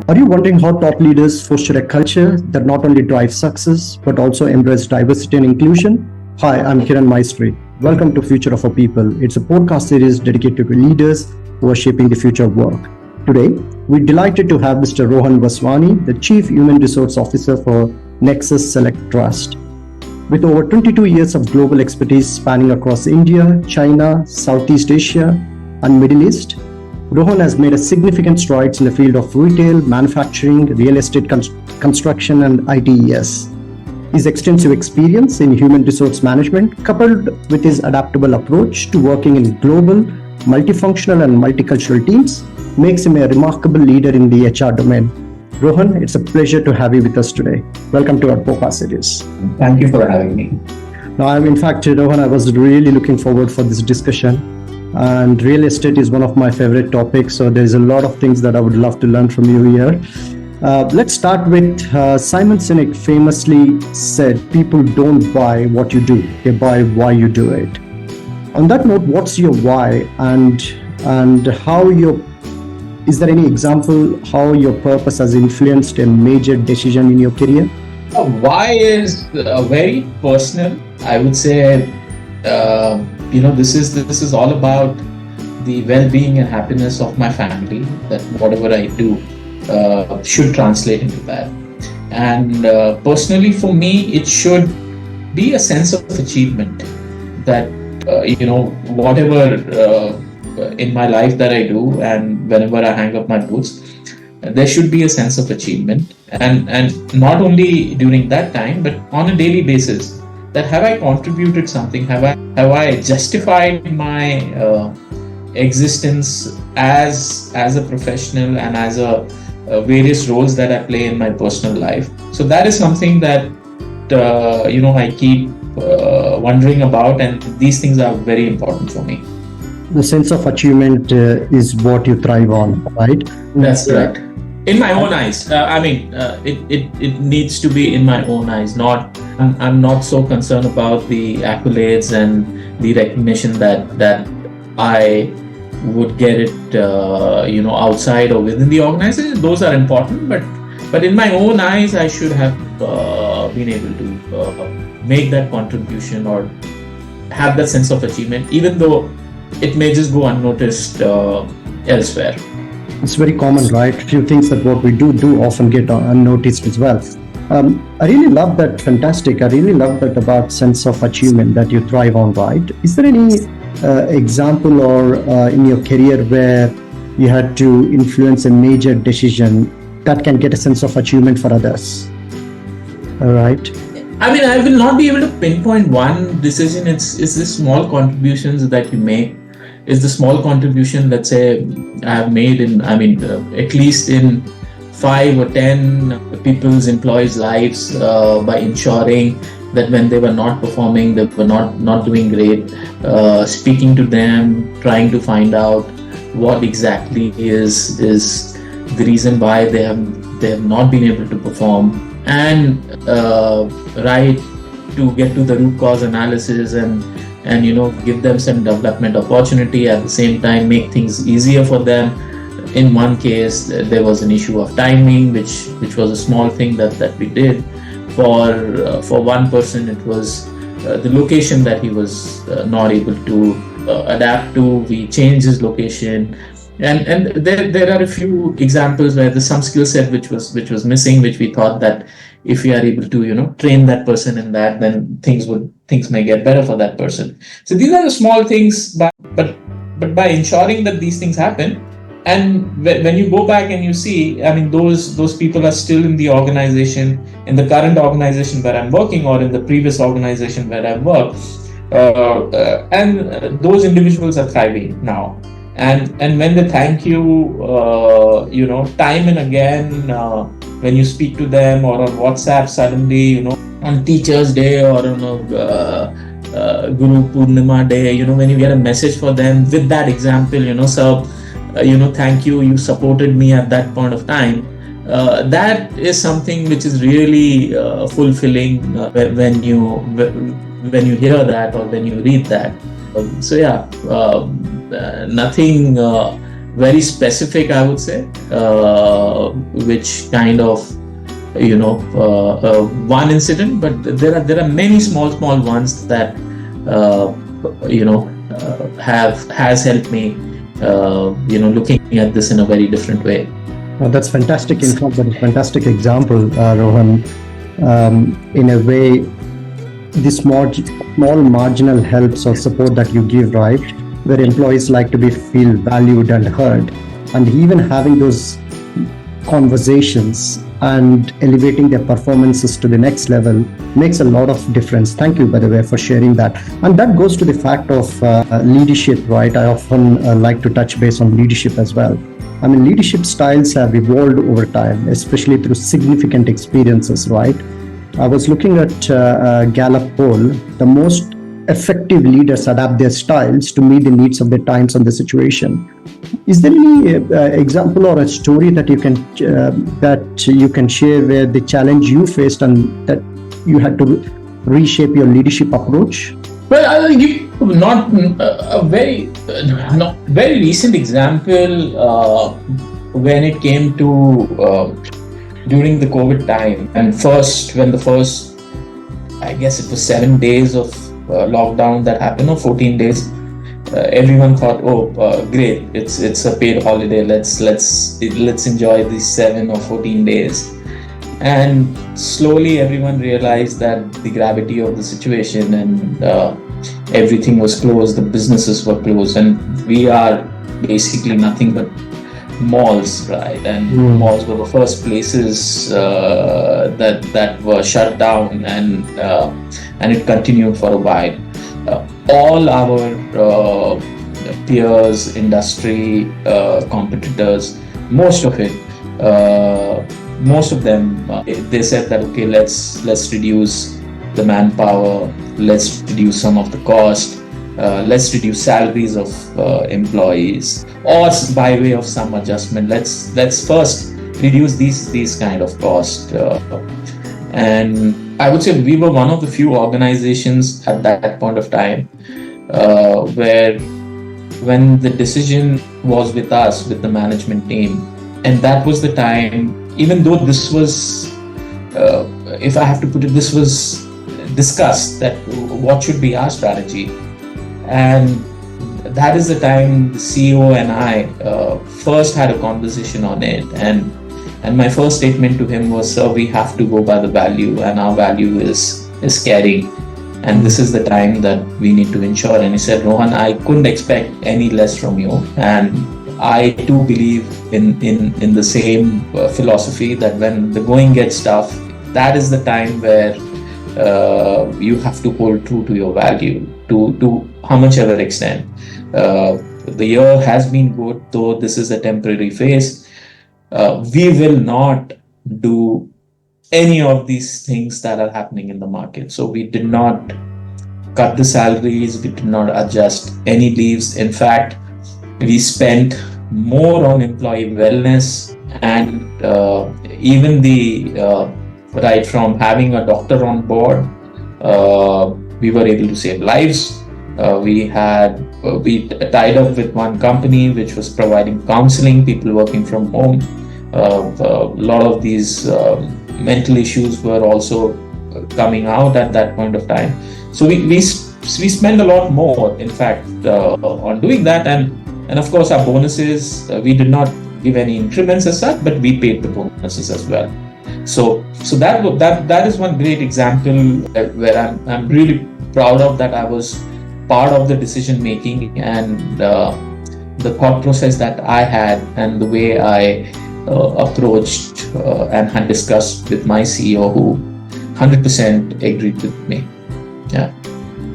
Are you wondering how top leaders foster a culture that not only drives success but also embraces diversity and inclusion? Hi, I'm Kiran Maistry. Welcome to Future of Our People. It's a podcast series dedicated to leaders who are shaping the future of work. Today, we're delighted to have Mr. Rohan Vaswani, the Chief Human Resource Officer for Nexus Select Trust. With over 22 years of global expertise spanning across India, China, Southeast Asia, and Middle East, Rohan has made a significant strides in the field of retail, manufacturing, real estate construction, and ITES. His extensive experience in human resource management, coupled with his adaptable approach to working in global, multifunctional, and multicultural teams, makes him a remarkable leader in the HR domain. Rohan, it's a pleasure to have you with us today. Welcome to our podcast series. Thank you for having me. Now, in fact, Rohan, I was really looking forward for this discussion. And real estate is one of my favorite topics. So there's a lot of things that I would love to learn from you here. Let's start with Simon Sinek famously said, people don't buy what you do, they buy why you do it. On that note, what's your why and how is there any example how your purpose has influenced a major decision in your career? Why is very personal. I would say, this is all about the well-being and happiness of my family. That whatever I do should translate into that. And personally, for me, it should be a sense of achievement. That whatever in my life that I do, and whenever I hang up my boots, there should be a sense of achievement, and not only during that time, but on a daily basis. That have I contributed something? Have I justified my existence as a professional and as a various roles that I play in my personal life? So that is something that I keep wondering about, and these things are very important for me. The sense of achievement is what you thrive on, right? That's right. In my own eyes. It needs to be in my own eyes. I'm not so concerned about the accolades and the recognition that I would get it, outside or within the organization. Those are important, but in my own eyes, I should have been able to make that contribution or have that sense of achievement, even though it may just go unnoticed elsewhere. It's very common, right? Few things that what we do often get unnoticed as well. I really love that. Fantastic. I really love that about sense of achievement that you thrive on, right? Is there any example or in your career where you had to influence a major decision that can get a sense of achievement for others? All right. I will not be able to pinpoint one decision. It's the small contributions that you make. Is the small contribution, let's say, I have made in, at least in 5 or 10 people's employees' lives by ensuring that when they were not performing, they were not doing great, speaking to them, trying to find out what exactly is the reason why they have not been able to perform, and right to get to the root cause analysis and give them some development opportunity, at the same time make things easier for them. In one case, there was an issue of timing, which was a small thing that we did. For one person, it was the location that he was not able to adapt to. We changed his location, and there are a few examples where there's some skill set which was missing, which we thought that if we are able to train that person in that, then things may get better for that person. So these are the small things, but by ensuring that these things happen, and when you go back and you see, those people are still in the organization, in the current organization where I'm working, or in the previous organization where I've worked, and those individuals are thriving now. And when they thank you, time and again, when you speak to them or on WhatsApp suddenly, on Teachers' Day or on Guru Purnima Day, when you get a message for them with that example, sir, thank you, you supported me at that point of time. That is something which is really fulfilling when you hear that or when you read that. Nothing very specific, I would say, which kind of, one incident, but there are many small ones that has helped me looking at this in a very different way. That's fantastic info. That is fantastic example, Rohan. In a way, the small marginal helps or support that you give, right, where employees like to be feel valued and heard, and even having those conversations and elevating their performances to the next level makes a lot of difference. Thank you, by the way, for sharing that. And that goes to the fact of leadership, right? I often like to touch base on leadership as well. I mean, leadership styles have evolved over time, especially through significant experiences, right? I was looking at a Gallup poll. The most effective leaders adapt their styles to meet the needs of the times and the situation. Is there any example or a story that you can share where the challenge you faced and that you had to reshape your leadership approach? Well, I'll give not a very recent example when it came to during the COVID time, and when the first, I guess it was 7 days of lockdown that happened, or 14 days. Everyone thought, great, it's a paid holiday. Let's enjoy these 7 or 14 days. And slowly everyone realized that the gravity of the situation, and everything was closed, the businesses were closed, and we are basically nothing but malls, right? And malls were the first places that were shut down, and it continued for a while. All our peers, industry, competitors, most of them, they said that, okay, let's reduce the manpower, let's reduce some of the cost, let's reduce salaries of employees, or by way of some adjustment, let's first reduce these kind of costs. And I would say we were one of the few organizations at that point of time where, when the decision was with us, with the management team, and that was the time, even though this was, if I have to put it, this was discussed, that what should be our strategy. And that is the time the CEO and I first had a conversation on it. And my first statement to him was, sir, we have to go by the value, and our value is caring. And this is the time that we need to ensure. And he said, Rohan, I couldn't expect any less from you. And I too believe in the same philosophy, that when the going gets tough, that is the time where you have to hold true to your value, to how much ever extent. The year has been good, though this is a temporary phase. We will not do any of these things that are happening in the market. So we did not cut the salaries, we did not adjust any leaves. In fact, we spent more on employee wellness, and even right from having a doctor on board, we were able to save lives. We tied up with one company which was providing counseling, people working from home. A lot of these mental issues were also coming out at that point of time. So we spend a lot more, in fact, on doing that. And of course, our bonuses, we did not give any increments as such, but we paid the bonuses as well. So that is one great example where I'm really proud of, that I was part of the decision making, and the thought process that I had, and the way I approached and had discussed with my CEO, who 100% agreed with me. Yeah.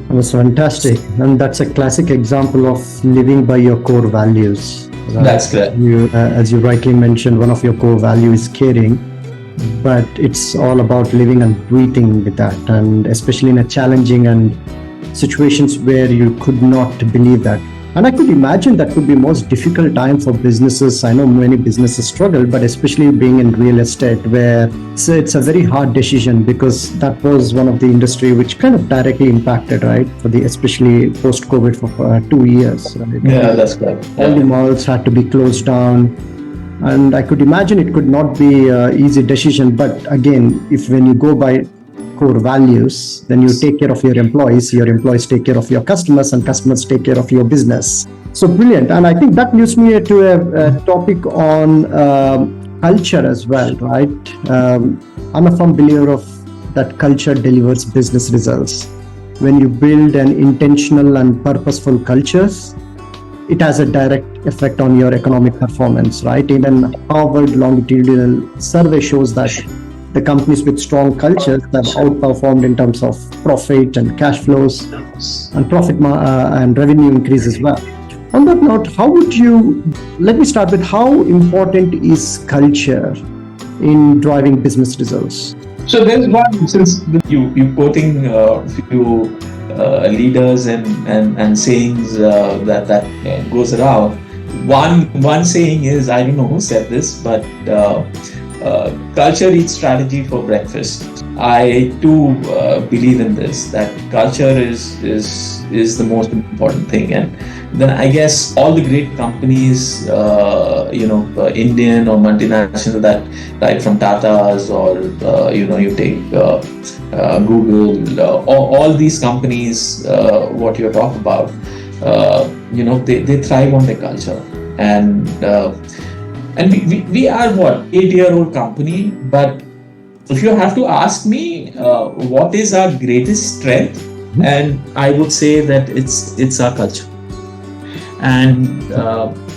That was fantastic. And that's a classic example of living by your core values. Right? That's correct. As you rightly mentioned, one of your core values is caring, but it's all about living and breathing with that. And especially in a challenging and situations where you could not believe that. And I could imagine that could be most difficult time for businesses. I know many businesses struggle, but especially being in real estate, where it's a very hard decision, because that was one of the industry which kind of directly impacted, right? For the especially post-COVID for 2 years. Right? Yeah, that's correct. All the malls had to be closed down, and I could imagine it could not be an easy decision. But again, if when you go by core values, then you take care of your employees take care of your customers, and customers take care of your business. So brilliant. And I think that leads me to a topic on culture as well, right? I'm a firm believer of that culture delivers business results. When you build an intentional and purposeful cultures, it has a direct effect on your economic performance, right? Even Harvard longitudinal survey shows that the companies with strong cultures have outperformed in terms of profit and cash flows and profit and revenue increase as well. On that note, let me start with how important is culture in driving business results? So there's one, since you quoting a few leaders and sayings that goes around. One saying is, I don't know who said this, but culture eats strategy for breakfast. I too believe in this, that culture is the most important thing. And then I guess all the great companies, Indian or multinational, that right from Tata's or you take Google, all these companies, what you're talking about, they thrive on their culture. And we are 8-year-old company, but if you have to ask me what is our greatest strength, and I would say that it's our culture. And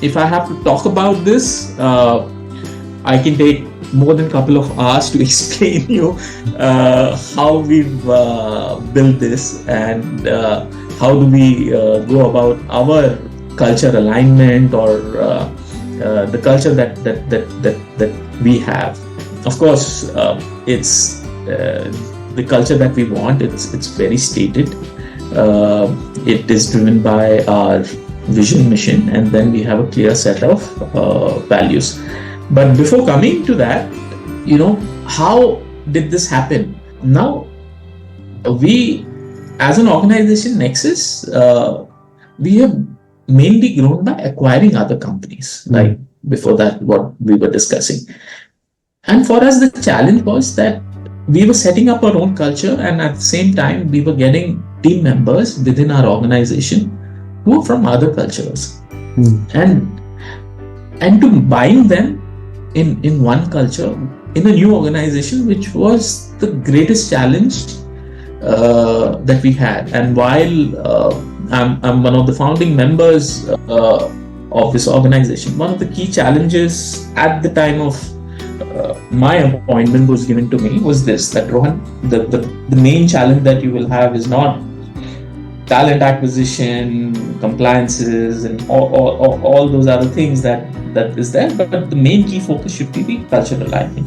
if I have to talk about this, I can take more than a couple of hours to explain you how we've built this, and how do we go about our culture alignment, or the culture that we have. Of course, it's the culture that we want. It's very stated. It is driven by our vision, mission, and then we have a clear set of values. But before coming to that, how did this happen? Now, we, as an organization, Nexus, we have mainly grown by acquiring other companies, like before that, what we were discussing. And for us, the challenge was that we were setting up our own culture, and at the same time, we were getting team members within our organization who are from other cultures, and to bind them in one culture in a new organization, which was the greatest challenge that we had. And while I'm one of the founding members of this organization, one of the key challenges at the time of my appointment was given to me was this, that Rohan, the main challenge that you will have is not talent acquisition, compliances, and all those other things that is there, but the main key focus should be the cultural alignment.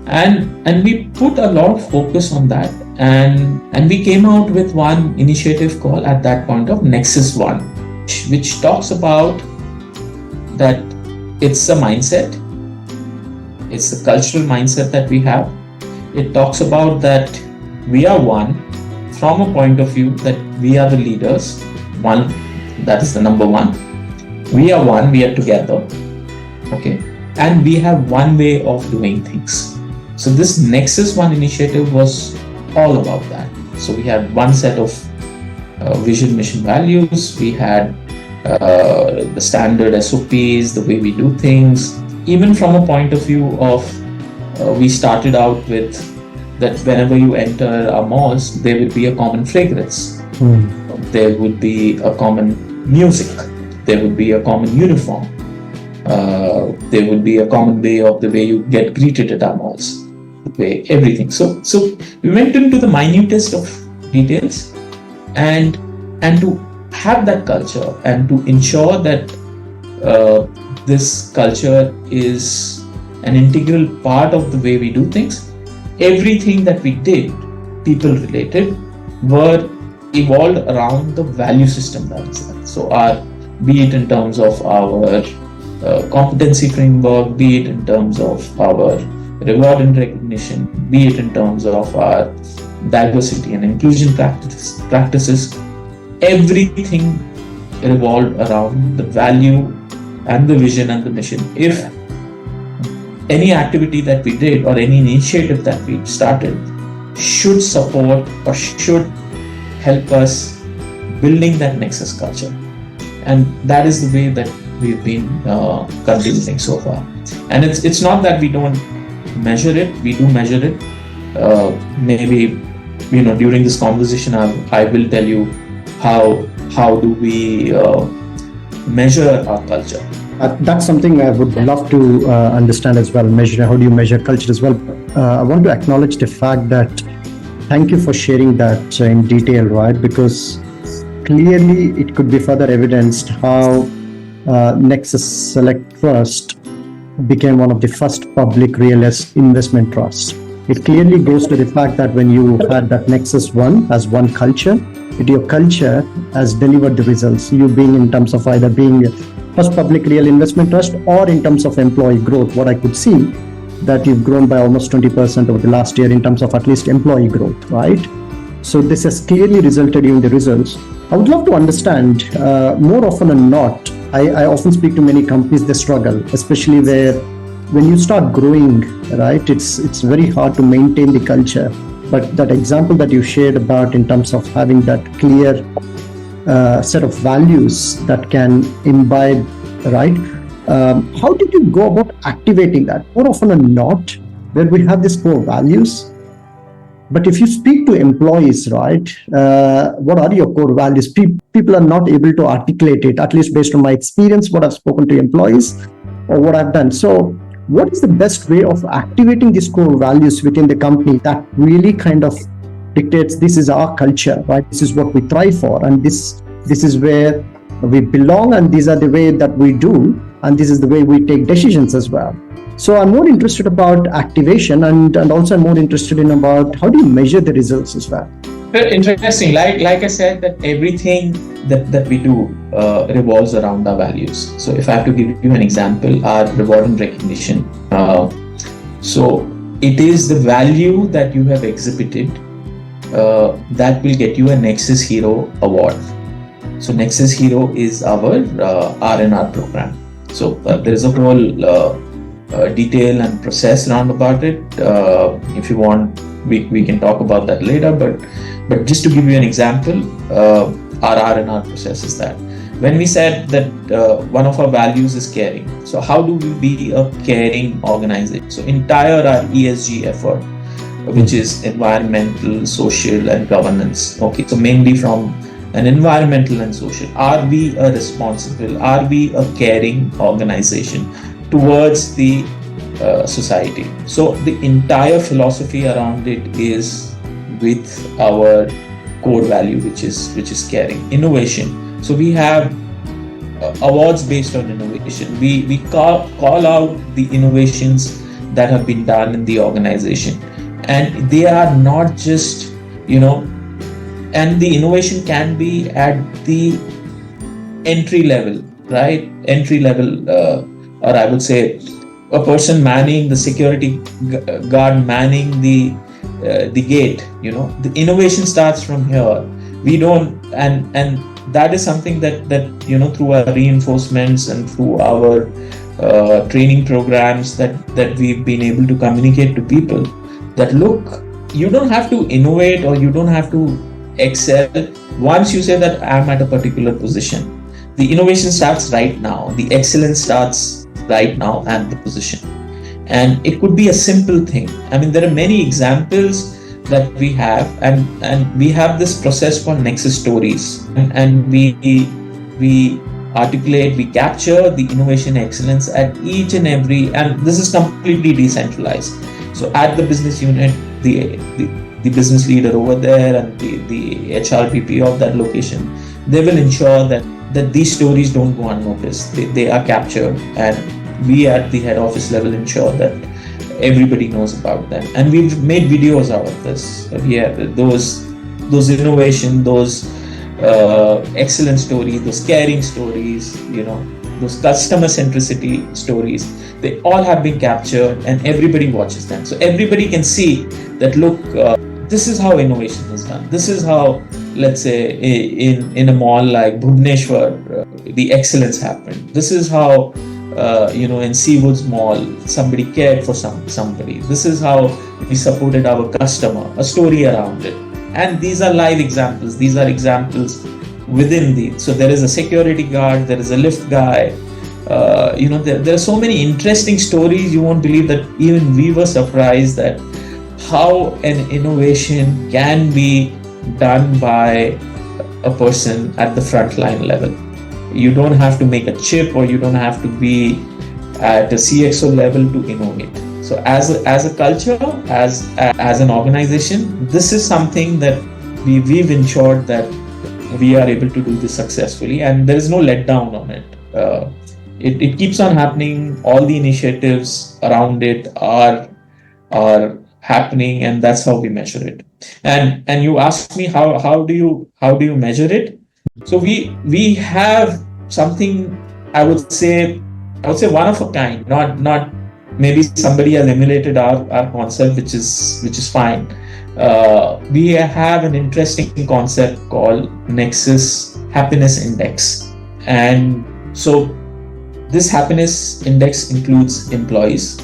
And we put a lot of focus on that, and we came out with one initiative called at that point of Nexus One, which talks about that it's a mindset, it's the cultural mindset that we have. It talks about that we are one from a point of view that we are the leaders. One, that is the number one. We are one, we are together. Okay. And we have one way of doing things. So this Nexus One initiative was all about that. So we had one set of vision, mission, values. We had the standard SOPs, the way we do things. Even from a point of view of, we started out with that whenever you enter our malls, there would be a common fragrance. There would be a common music. There would be a common uniform. There would be a common way of the way you get greeted at our malls. Everything. So we went into the minutest of details, and to have that culture and to ensure that this culture is an integral part of the way we do things. Everything that we did, people related, were evolved around the value system that is there. So our be it in terms of our competency framework, be it in terms of our reward and recognition, be it in terms of our diversity and inclusion practices, everything revolved around the value and the vision and the mission. If any activity that we did or any initiative that we started should support or should help us building that Nexus culture, and that is the way that we've been contributing so far. And it's not that we don't measure it, we do measure it. Maybe during this conversation I will tell you how do we measure our culture. That's something I would love to understand as well. How do you measure culture as well? I want to acknowledge the fact that thank you for sharing that in detail, right? Because clearly it could be further evidenced how Nexus Select Trust became one of the first public real investment trusts. It clearly goes to the fact that when you had that Nexus One as one culture, your culture has delivered the results. You being in terms of either being first public real investment trust or in terms of employee growth, what I could see that you've grown by almost 20% over the last year in terms of at least employee growth, right? So this has clearly resulted in the results. I would love to understand more often than not, I often speak to many companies, they struggle, especially when you start growing, right? It's very hard to maintain the culture. But that example that you shared about in terms of having that clear set of values that can imbibe, right? How did you go about activating that? More often than not, where we have these core values, but if you speak to employees, right, what are your core values? People are not able to articulate it, at least based on my experience, what I've spoken to employees or what I've done. So what is the best way of activating these core values within the company that really kind of dictates this is our culture, right? This is what we thrive for, and this is where we belong, and these are the way that we do, and this is the way we take decisions as well. So I'm more interested about activation, and also I'm more interested in about how do you measure the results as well. Interesting. Like I said, that everything that we do revolves around our values. So if I have to give you an example, our reward and recognition. So it is the value that you have exhibited that will get you a Nexus Hero award. So Nexus Hero is our R&R program. So there is a whole detail and process around about it. If you want, we can talk about that later. But just to give you an example, our R&R process is that when we said that one of our values is caring. So how do we be a caring organization? So entire our ESG effort, which is environmental, social, and governance. Okay, so mainly from an environmental and social. Are we a responsible? Are we a caring organization towards the society? So the entire philosophy around it is with our core value, which is caring. Innovation. So we have awards based on innovation. We call out the innovations that have been done in the organization, and they are not just and the innovation can be at the entry level, right? Entry level, or I would say a person manning the security guard manning the gate. The innovation starts from here. We don't, and that is something that through our reinforcements and through our training programs that we've been able to communicate to people that look, you don't have to innovate or you don't have to excel once you say that I'm at a particular position. The innovation starts right now. The excellence starts right now at the position. And it could be a simple thing. I mean, there are many examples that we have, and we have this process called Nexus Stories, and we articulate, we capture the innovation excellence at each and every, and this is completely decentralized. So at the business unit, the business leader over there and the HRPP of that location, they will ensure that these stories don't go unnoticed. They are captured, and we at the head office level ensure that everybody knows about them. And we've made videos out of this. Those innovation, those excellent stories, those caring stories, those customer centricity stories, they all have been captured and everybody watches them. So everybody can see that, look, this is how innovation is done. This is how, let's say, in a mall like Bhubaneswar, the excellence happened. This is how, in Seawoods Mall, somebody cared for somebody. This is how we supported our customer, a story around it. And these are live examples. These are examples within so there is a security guard, there is a lift guy. There are so many interesting stories. You won't believe that even we were surprised that how an innovation can be done by a person at the frontline level. You don't have to make a chip, or you don't have to be at a CXO level to innovate. So as a culture, as an organization, this is something that we've ensured that we are able to do this successfully, and there is no letdown on it. It keeps on happening. All the initiatives around it are happening, and that's how we measure it. And you asked me how do you measure it? So we have something, I would say one of a kind. Not maybe somebody has emulated our concept, which is fine. We have an interesting concept called Nexus Happiness Index, and so this happiness index includes employees.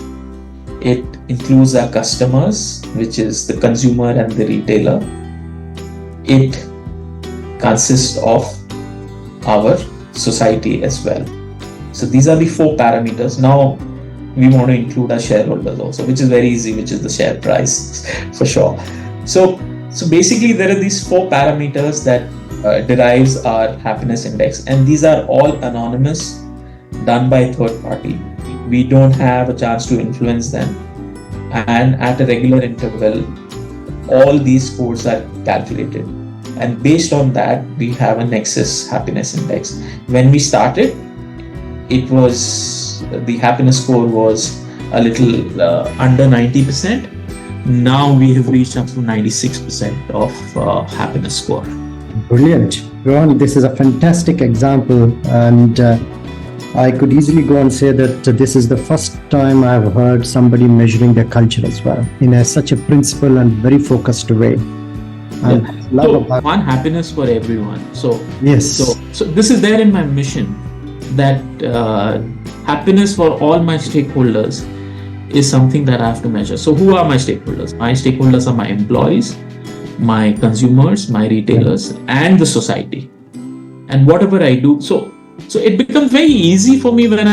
It includes our customers, which is the consumer and the retailer. It consists of our society as well. So these are the 4 parameters. Now we want to include our shareholders also, which is very easy, which is the share price for sure. So basically there are these 4 parameters that derives our happiness index, and these are all anonymous, done by third party. We don't have a chance to influence them, and at a regular interval all these scores are calculated, and based on that we have a Nexus happiness index. When we started, the happiness score was a little under 90%. Now we have reached up to 96% of happiness score. Brilliant. Rohan, this is a fantastic example, and I could easily go and say that this is the first time I've heard somebody measuring their culture as well in such a principled and very focused way. And so one happiness for everyone. So yes. So this is there in my mission, that happiness for all my stakeholders is something that I have to measure. So who are my stakeholders? My stakeholders are my employees, my consumers, my retailers, and the society. And whatever I do, so it becomes very easy for me when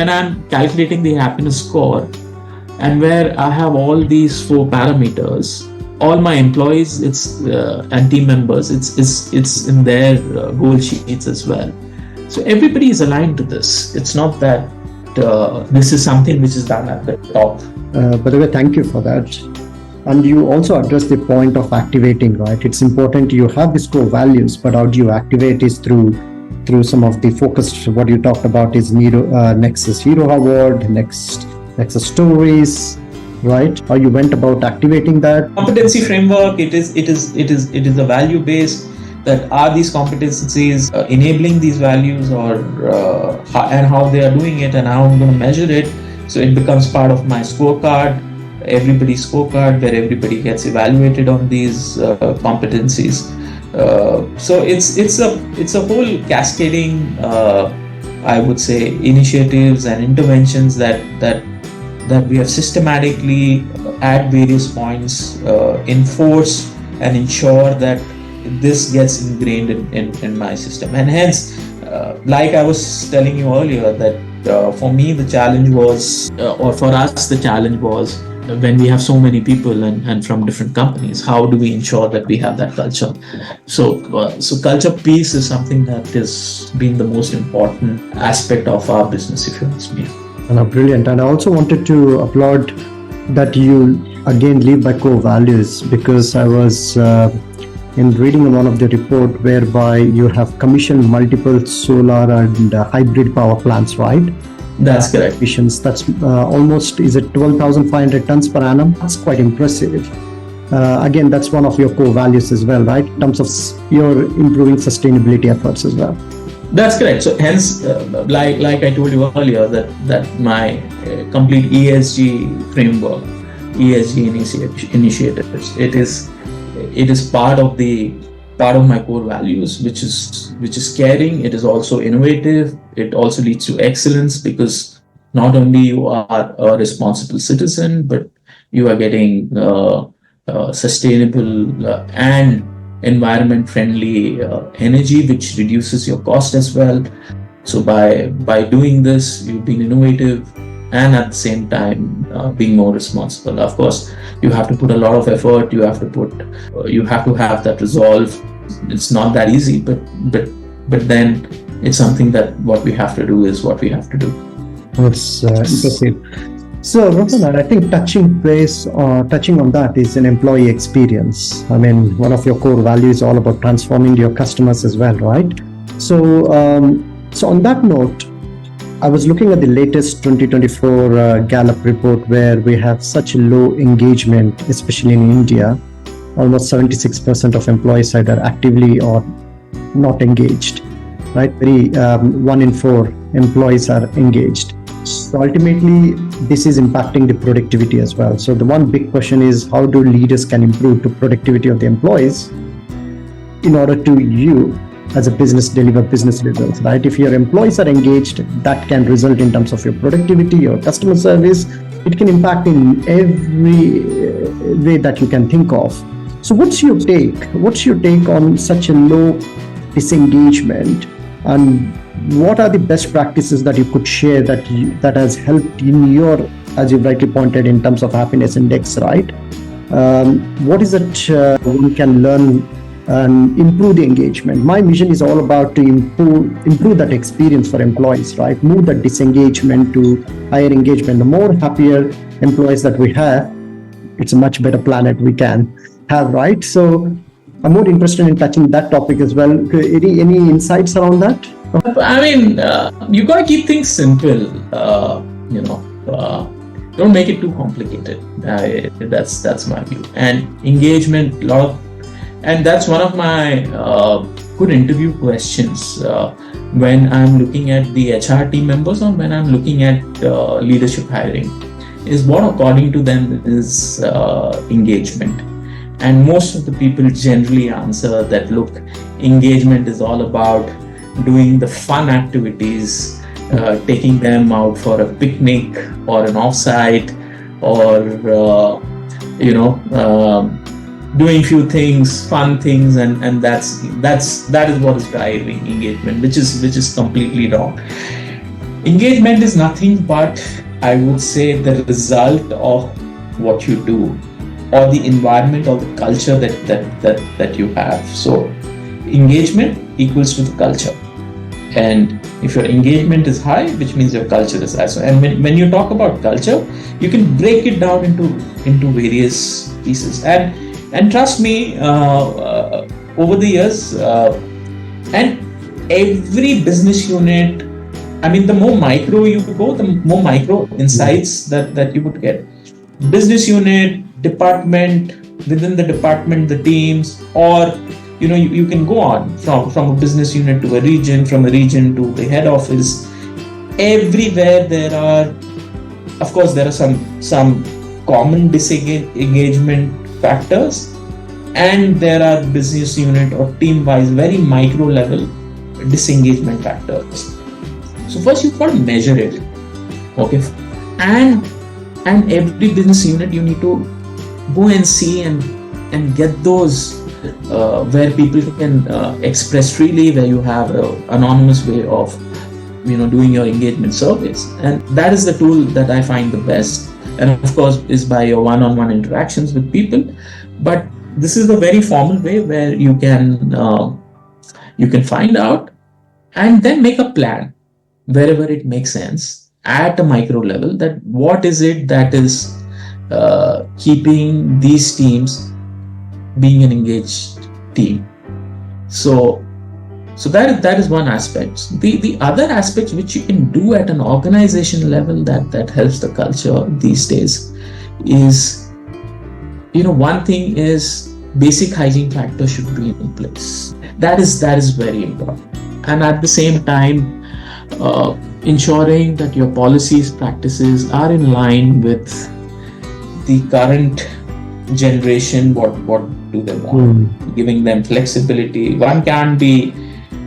I'm calculating the happiness score, and where I have all these 4 parameters. All my employees, and team members, it's in their goal sheets as well. So everybody is aligned to this. It's not that this is something which is done at the top. By the way, thank you for that. And you also address the point of activating, right? It's important you have these core values, but how do you activate is through some of the focused, what you talked about is Nexus Hero Award, Nexus Stories, right? How you went about activating that? Competency framework. It is a value based. That are these competencies enabling these values, or and how they are doing it, and how I'm going to measure it. So it becomes part of my scorecard, everybody's scorecard, where everybody gets evaluated on these competencies. So it's a whole cascading, I would say, initiatives and interventions that we have systematically at various points enforce and ensure that this gets ingrained in my system. And hence, like I was telling you earlier, that for me the challenge was, or for us the challenge was, when we have so many people and from different companies, how do we ensure that we have that culture? So culture piece is something that has been the most important aspect of our business, if you ask me. Brilliant. And I also wanted to applaud that you again live by core values, because I was in reading one of the report whereby you have commissioned multiple solar and hybrid power plants, right? That's correct. That's almost, is it 12,500 tons per annum? That's quite impressive. Again, that's one of your core values as well, right? In terms of your improving sustainability efforts as well. That's correct. So hence, like I told you earlier, that my complete ESG framework, ESG initiatives, it is part of my core values, which is caring. It is also innovative. It also leads to excellence, because not only you are a responsible citizen, but you are getting sustainable and environment friendly energy, which reduces your cost as well. So by doing this, you've been innovative and at the same time being more responsible. Of course, you have to put a lot of effort. You have to have that resolve. It's not that easy, but then it's something that what we have to do is what we have to do. That's impressive. So, Rohan, I think touching on that is an employee experience. I mean, one of your core values is all about transforming your customers as well, right? So, on that note, I was looking at the latest 2024 Gallup report, where we have such low engagement, especially in India. Almost 76% of employees either actively or not engaged, right? 1 in 4 employees are engaged. So ultimately, this is impacting the productivity as well. So the one big question is, how do leaders can improve the productivity of the employees in order to you as a business deliver business results, right? If your employees are engaged, that can result in terms of your productivity, your customer service. It can impact in every way that you can think of. So what's your take? What's your take on such a low disengagement, and what are the best practices that you could share that has helped in your, as you rightly pointed, in terms of happiness index, right? What is it one can learn and improve the engagement? My mission is all about to improve that experience for employees, right? Move that disengagement to higher engagement. The more happier employees that we have, it's a much better planet we can have, right? So I'm more interested in touching that topic as well. Any insights around that? I mean, you gotta keep things simple. Don't make it too complicated. That's my view. And engagement, and that's one of my good interview questions when I'm looking at the HR team members, or when I'm looking at leadership hiring, is what according to them is engagement. And most of the people generally answer that, look, engagement is all about doing the fun activities, taking them out for a picnic or an offsite, or doing few things, fun things, and that is what is driving engagement, which is completely wrong. Engagement is nothing but, I would say, the result of what you do, or the environment or the culture that you have. So engagement equals to the culture. And if your engagement is high, which means your culture is high. So, and when you talk about culture, you can break it down into various pieces. And trust me, over the years, and every business unit, I mean, the more micro you go, the more micro insights that you would get. Business unit, department, within the department, the teams, or you can go on from a business unit to a region, from a region to the head office. Everywhere there are some common disengagement factors, and there are business unit or team wise very micro level disengagement factors. So first you've got to measure it, okay, and every business unit you need to go and see and get those where people can express freely, where you have an anonymous way of doing your engagement surveys. And that is the tool that I find the best, and of course is by your one-on-one interactions with people. But this is the very formal way where you can find out and then make a plan wherever it makes sense at a micro level, that what is it that is keeping these teams being an engaged team. So that is one aspect. The other aspects which you can do at an organization level that helps the culture these days is one thing is basic hygiene factors should be in place. That is very important. And at the same time, ensuring that your policies, practices are in line with the current generation. What do they want? Giving them flexibility. One can't be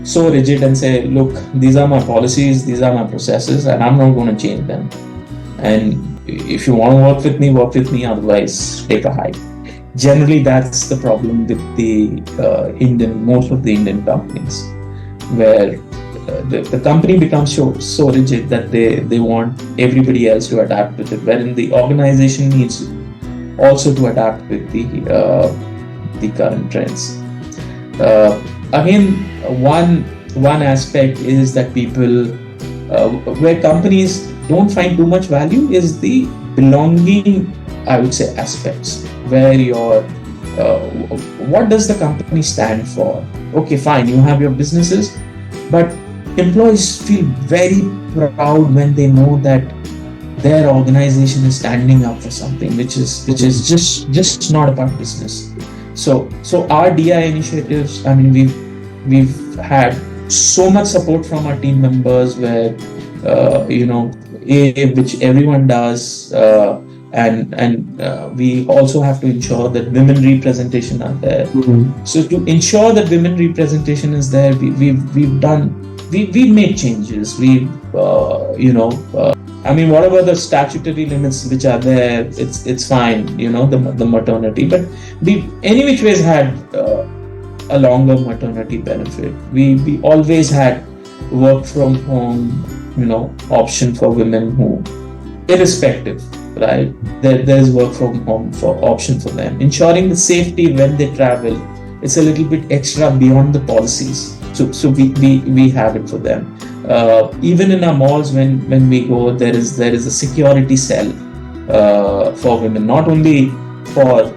so rigid and say, look, these are my policies, these are my processes, and I'm not going to change them. And if you want to work with me, otherwise take a hike. Generally, that's the problem with the most of the Indian companies, where the company becomes so rigid that they want everybody else to adapt with it, wherein the organization needs also to adapt with the current trends. Again, one aspect is that people, where companies don't find too much value, is the belonging, I would say, aspects, where what does the company stand for? Okay, fine, you have your businesses, but employees feel very proud when they know that their organization is standing up for something which is just not about business. So our DI initiatives, I mean, we've had so much support from our team members, where which everyone does, and we also have to ensure that women representation are there. So to ensure that women representation is there, we've made changes. I mean, whatever the statutory limits which are there, it's fine, the maternity, but we any which ways had a longer maternity benefit. We always had work from home, option for women who, irrespective, right? There's work from home option for them. Ensuring the safety when they travel, it's a little bit extra beyond the policies. So we have it for them. Even in our malls, when we go, there is a security cell for women, not only for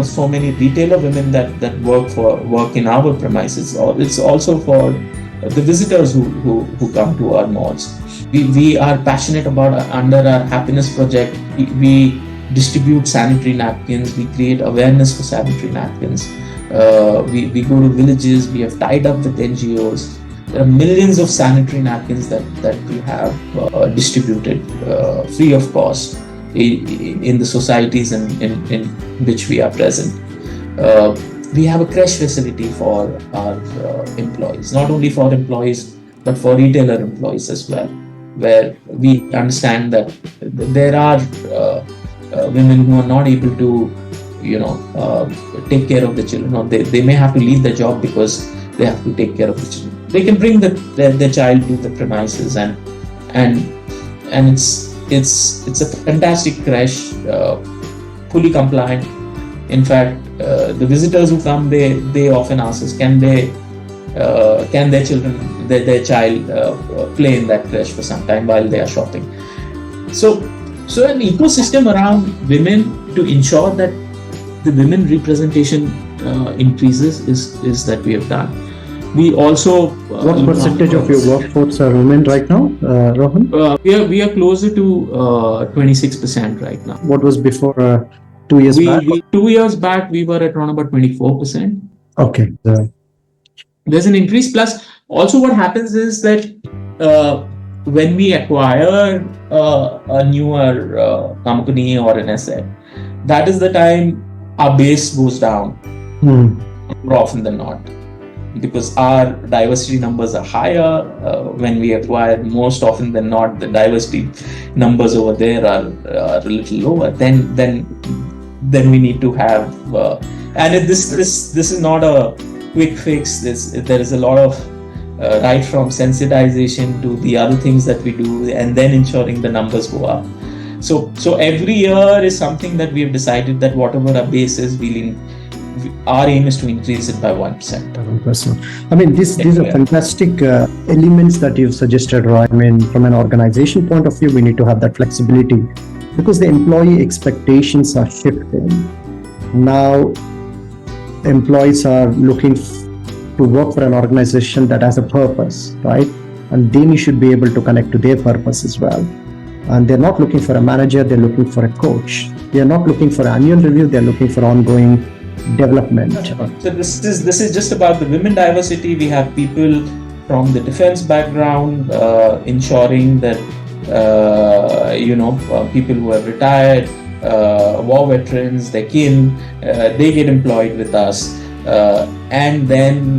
so many retailer women that work in our premises. It's also for the visitors who come to our malls. We are passionate about, under our happiness project, we distribute sanitary napkins, we create awareness for sanitary napkins. We go to villages, we have tied up with NGOs. There are millions of sanitary napkins that we have distributed free of cost in the societies in which we are present. We have a creche facility for our employees, not only for employees but for retailer employees as well, where we understand that there are women who are not able to take care of the children, or they may have to leave their job because they have to take care of the children. They can bring their child to the premises, and it's a fantastic creche, fully compliant. In fact, the visitors who come, they often ask us, can their child play in that creche for some time while they are shopping. So an ecosystem around women to ensure that the women representation increases is that we have done. We also what percentage of your workforce are women right now, Rohan? We are closer to 26% right now. What was before 2 years back? 2 years back we were at around about 24%. Okay. There's an increase. Plus, also what happens is that when we acquire a newer company or an asset, that is the time our base goes down more often than not, because our diversity numbers are higher. When we acquire, most often than not, the diversity numbers over there are a little lower. Then we need to have, and this is not a quick fix. There is a lot of right from sensitization to the other things that we do, and then ensuring the numbers go up. So every year is something that we have decided that whatever our base is, our aim is to increase it by 1%. 1%. I mean, these are fantastic elements that you've suggested, right? I mean, from an organization point of view, we need to have that flexibility because the employee expectations are shifting. Now, employees are looking to work for an organization that has a purpose, right? And they should be able to connect to their purpose as well. And they're not looking for a manager, they're looking for a coach. They are not looking for annual review, they are looking for ongoing development. So this is just about the women diversity. We have people from the defense background, ensuring that people who have retired, war veterans, their kin, they get employed with us. And then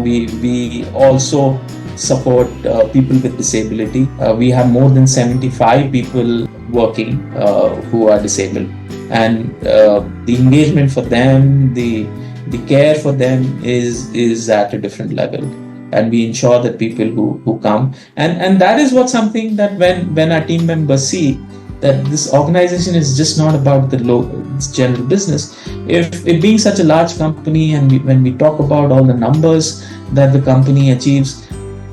we also support people with disability. We have more than 75 people working who are disabled, and the engagement for them, the care for them is at a different level. And we ensure that people who come, and that is what something that when our team members see that this organization is just not about the general business. If it being such a large company, and when we talk about all the numbers that the company achieves,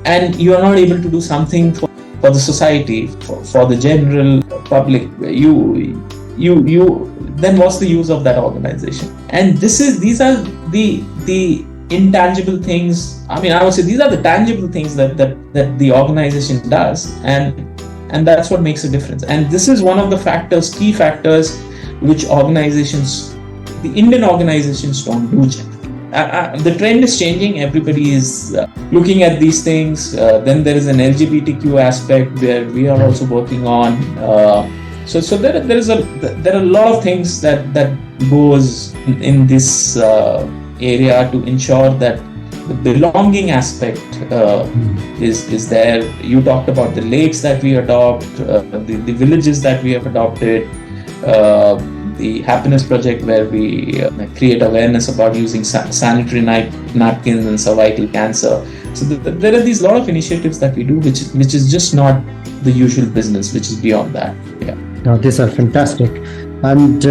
and you are not able to do something for the society, for the general public, you then what's the use of that organization? And these are the intangible things. I mean, I would say these are the tangible things that the organization does, and that's what makes a difference. And this is one of the key factors, which the Indian organizations don't do. The trend is changing. Everybody is looking at these things. Then there is an LGBTQ aspect where we are also working on. So there are a lot of things that goes in this area to ensure that the belonging aspect is there. You talked about the lakes that we adopt, the villages that we have adopted, the happiness project where we create awareness about using sanitary napkins and cervical cancer. So there are these lot of initiatives that we do, which is just not the usual business, which is beyond that. Yeah. Now, these are fantastic. And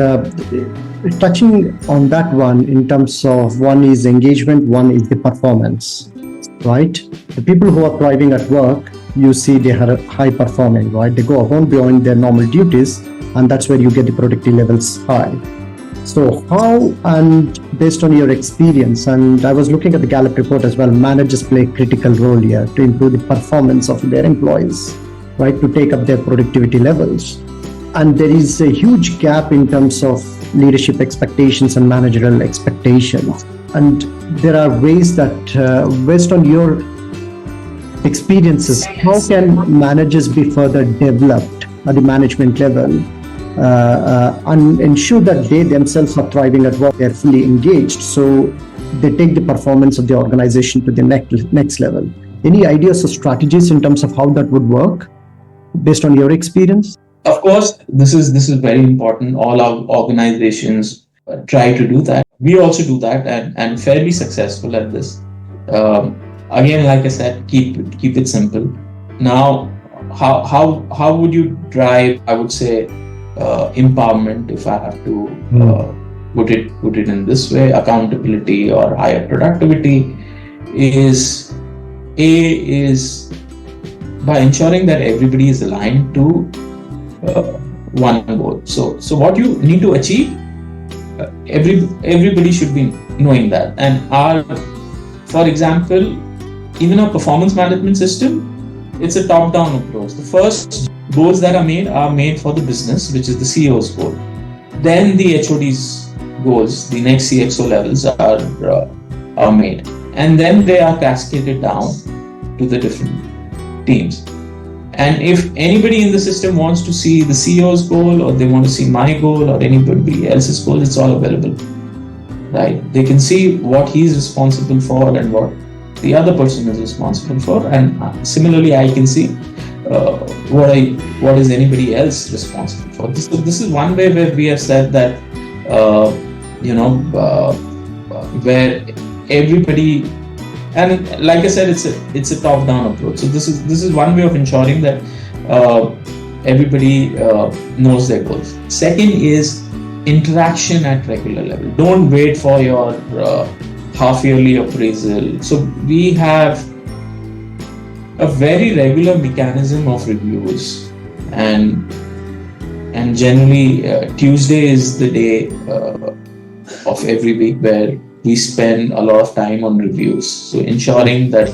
touching on that one, in terms of one is engagement, one is the performance, right? The people who are thriving at work, you see they are high performing, right? They go above and beyond their normal duties, and that's where you get the productivity levels high. So how, and based on your experience, and I was looking at the Gallup report as well, managers play a critical role here to improve the performance of their employees, right? To take up their productivity levels. And there is a huge gap in terms of leadership expectations and managerial expectations. And there are ways that, based on your experiences, how can managers be further developed at the management level and ensure that they themselves are thriving at work, they're fully engaged, so they take the performance of the organization to the next level? Any ideas or strategies in terms of how that would work based on your experience? Of course, this is very important. All our organizations try to do that. We also do that, and fairly successful at this. Again, like I said, keep it simple. Now, how would you drive, I would say, empowerment, if I have to put it in this way? Accountability or higher productivity is by ensuring that everybody is aligned to one goal. So what you need to achieve, everybody should be knowing that. And for example, even our performance management system, it's a top-down approach. The first goals that are made for the business, which is the CEO's goal. Then the HOD's goals, the next CXO levels are made, and then they are cascaded down to the different teams. And if anybody in the system wants to see the CEO's goal, or they want to see my goal or anybody else's goal, it's all available, right? They can see what he's responsible for and what the other person is responsible for, and similarly I can see what is anybody else responsible for. This is one way where we have said that where everybody, and like I said, it's a top-down approach. So this is one way of ensuring that everybody knows their goals. Second is interaction at regular level. Don't wait for your half-yearly appraisal. So we have a very regular mechanism of reviews, and generally Tuesday is the day of every week where we spend a lot of time on reviews. So ensuring that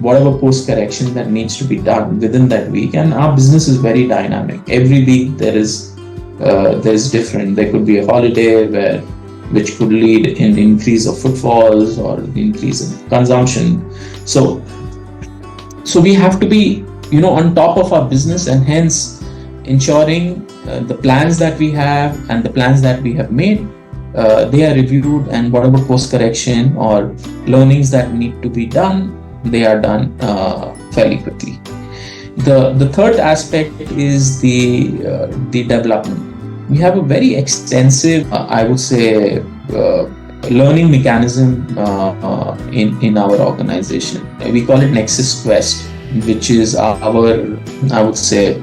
whatever course correction that needs to be done within that week, and our business is very dynamic. Every week there is there's different. There could be a holiday which could lead in increase of footfalls or increase in consumption. So we have to be, on top of our business, and hence ensuring the plans that we have and the plans that we have made, they are reviewed, and whatever course correction or learnings that need to be done, they are done fairly quickly. The third aspect is the development. We have a very extensive, I would say, learning mechanism in our organization. We call it Nexus Quest, which is our, I would say,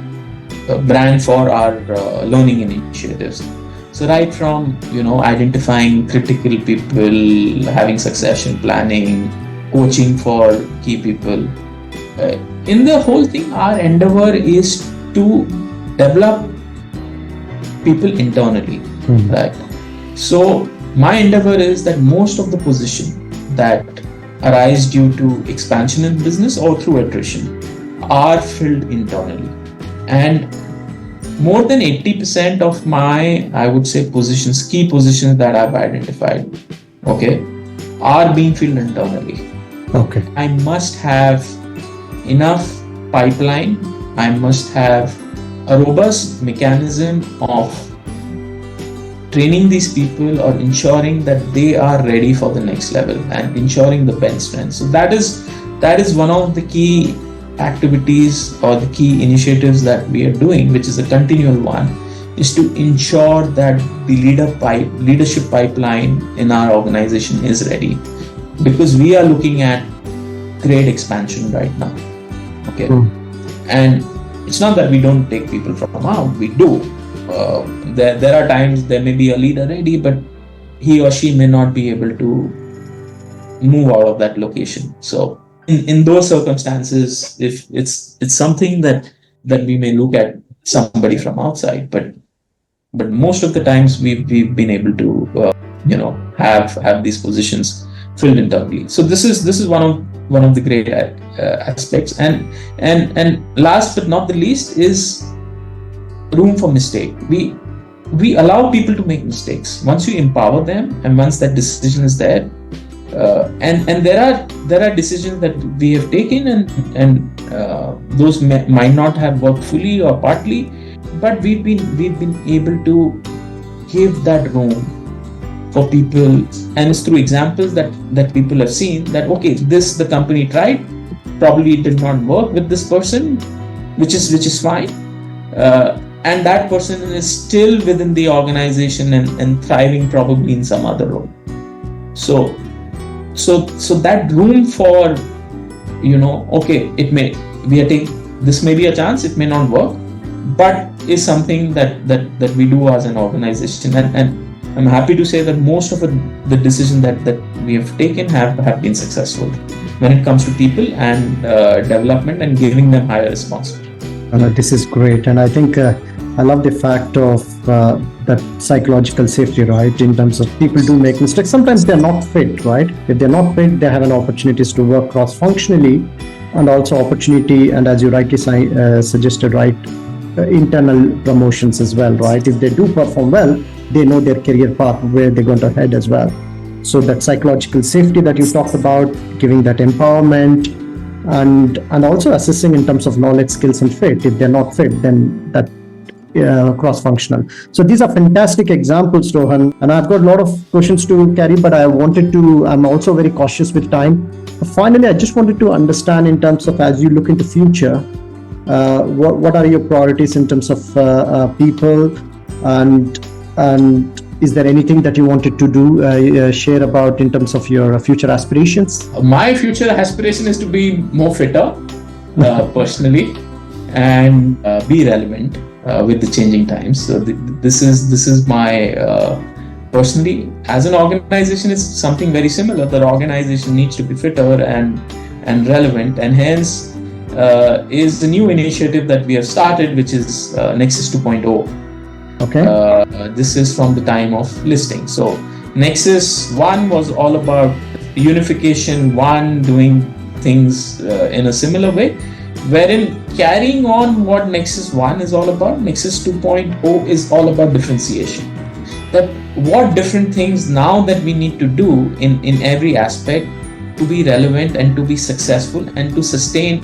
brand for our learning initiatives. So right from identifying critical people, having succession planning, coaching for key people. In the whole thing, our endeavor is to develop people internally, right? So my endeavor is that most of the positions that arise due to expansion in business or through attrition are filled internally, and more than 80% of my, I would say, positions, key positions that I've identified, are being filled internally. Okay. I must have enough pipeline. I must have a robust mechanism of training these people or ensuring that they are ready for the next level and ensuring the bench strength. So that is one of the key activities or the key initiatives that we are doing, which is a continual one, is to ensure that the leadership pipeline in our organization is ready, because we are looking at great expansion right now. And it's not that we don't take people from out, we do. There are times there may be a leader ready, but he or she may not be able to move out of that location. So in those circumstances, if it's something that we may look at somebody from outside, but most of the times we've been able to have these positions filled internally. So this is one of the great aspects, and last but not the least is room for mistake. We allow people to make mistakes once you empower them, and once that decision is there. And there are decisions that we have taken, and those might not have worked fully or partly, but we've been able to give that room for people, and it's through examples that people have seen that the company tried, probably it did not work with this person, which is fine, and that person is still within the organization and thriving probably in some other role. So that room for this may be a chance, it may not work, but is something that we do as an organization, and I'm happy to say that most of the decisions that we have taken have been successful when it comes to people and development and giving them higher responsibility. This is great, and I think I love the fact of that psychological safety, right? In terms of people do make mistakes. Sometimes they're not fit, right? If they're not fit, they have an opportunities to work cross-functionally, and also opportunity, and as you rightly suggested, right, internal promotions as well, right? If they do perform well, they know their career path, where they're going to head as well. So that psychological safety that you talked about, giving that empowerment, and also assessing in terms of knowledge, skills, and fit. If they're not fit, then that cross-functional. So these are fantastic examples, Rohan, and I've got a lot of questions to carry, but I'm also very cautious with time. Finally, I just wanted to understand in terms of, as you look into future, what are your priorities in terms of people, and is there anything that you wanted to do, share about in terms of your future aspirations? My future aspiration is to be more fitter, personally, and be relevant with the changing times. So this is my personally, as an organization, it's something very similar. The organization needs to be fitter and relevant, and hence is the new initiative that we have started, which is Nexus 2.0. Okay. This is from the time of listing. So Nexus 1 was all about unification, doing things in a similar way. wherein carrying on what Nexus 1 is all about, Nexus 2.0 is all about differentiation. That what different things now that we need to do in every aspect to be relevant and to be successful and to sustain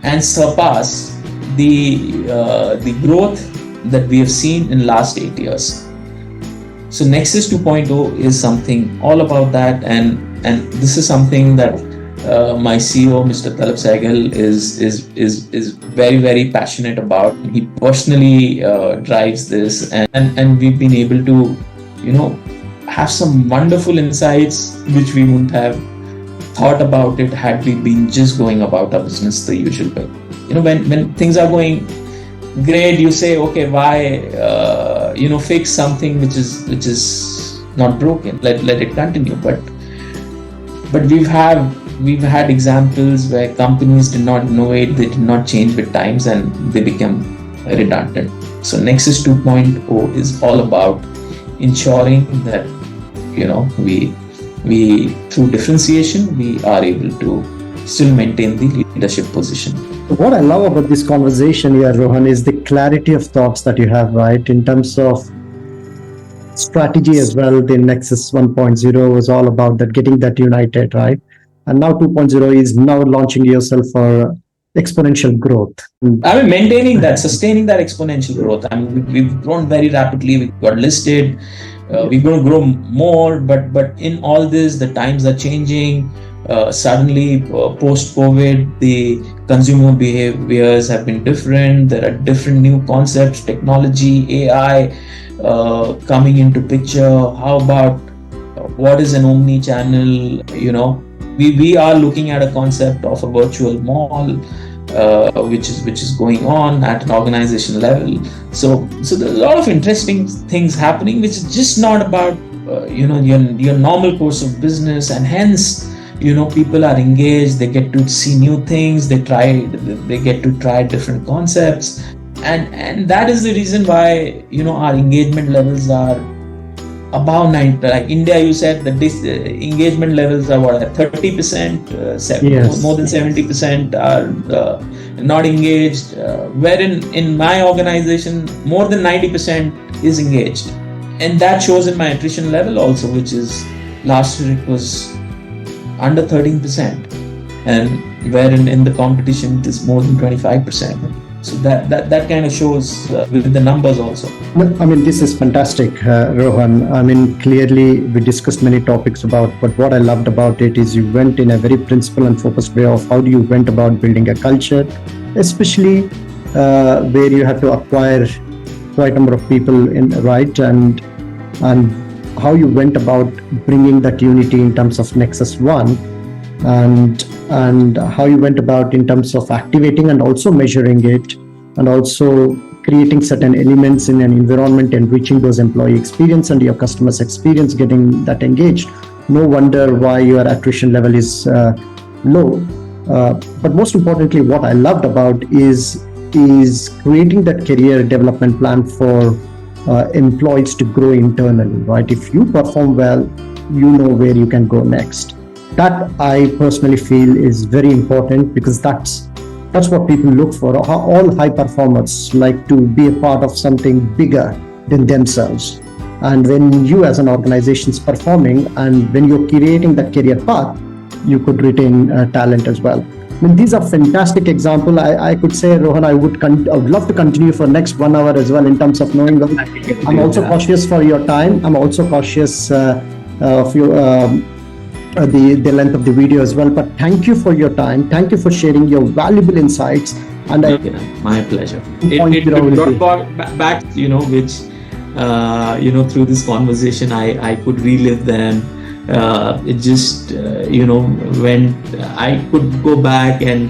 and surpass the growth that we have seen in last 8 years. So Nexus 2.0 is something all about that, and this is something that my CEO, Mr. Talab Sehgal, is very, very passionate about. He personally drives this, and we've been able to, have some wonderful insights which we wouldn't have thought about it had we been just going about our business the usual way. When things are going great, you say, okay, why fix something which is not broken, let it continue. But we've had examples where companies did not innovate, they did not change with times, and they become redundant. So Nexus 2.0 is all about ensuring that we through differentiation we are able to still maintain the leadership position. What I love about this conversation here, Rohan, is the clarity of thoughts that you have, right? In terms of strategy as well, the Nexus 1.0 was all about that, getting that united, right? And now 2.0 is now launching yourself for exponential growth. Maintaining that, sustaining that exponential growth. We've grown very rapidly. We got listed. We're going to grow more, but in all this, the times are changing. Suddenly, post-COVID, the consumer behaviors have been different. There are different new concepts, technology, AI coming into picture. How about what is an omni-channel? We are looking at a concept of a virtual mall, which is going on at an organization level. So there's a lot of interesting things happening, which is just not about your normal course of business, and hence people are engaged. They get to see new things. They get to try different concepts, and that is the reason why our engagement levels are above 90. Like India, you said that this engagement levels are what, 30%, Yes. more than 70% are not engaged. Wherein in my organization, more than 90% is engaged, and that shows in my attrition level also, which is last year it was under 13%, and wherein in the competition it is more than 25%. So that kind of shows with the numbers also. This is fantastic, Rohan. Clearly we discussed many topics about, but what I loved about it is you went in a very principled and focused way of how do you went about building a culture, especially where you had to acquire quite a number of people in, right? And how you went about bringing that unity in terms of Nexus 1, and how you went about in terms of activating and also measuring it, and also creating certain elements in an environment, enriching those employee experience and your customers experience, getting that engaged. No wonder why your attrition level is low. But most importantly, what I loved about is creating that career development plan for employees to grow internally, right? If you perform well, you know where you can go next. That I personally feel is very important, because that's what people look for. All high performers like to be a part of something bigger than themselves. And when you as an organization is performing, and when you're creating that career path, you could retain talent as well. These are fantastic examples. I could say, Rohan, I would love to continue for next 1 hour as well in terms of knowing. I'm also cautious for your time. I'm also cautious of your the length of the video as well. But thank you for your time. Thank you for sharing your valuable insights. And my pleasure. It brought back, which through this conversation I could relive them. It just when I could go back and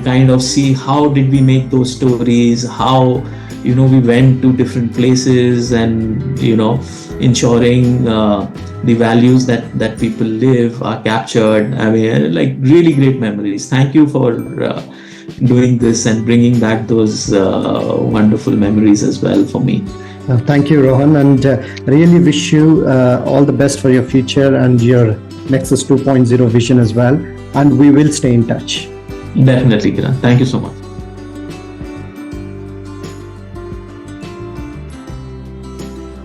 kind of see how did we make those stories, how we went to different places, and ensuring the values that people live are captured. Like really great memories. Thank you for doing this and bringing back those wonderful memories as well for me. Thank you, Rohan, and really wish you all the best for your future and your Nexus 2.0 vision as well. And we will stay in touch. Definitely, Kiran. Thank you so much.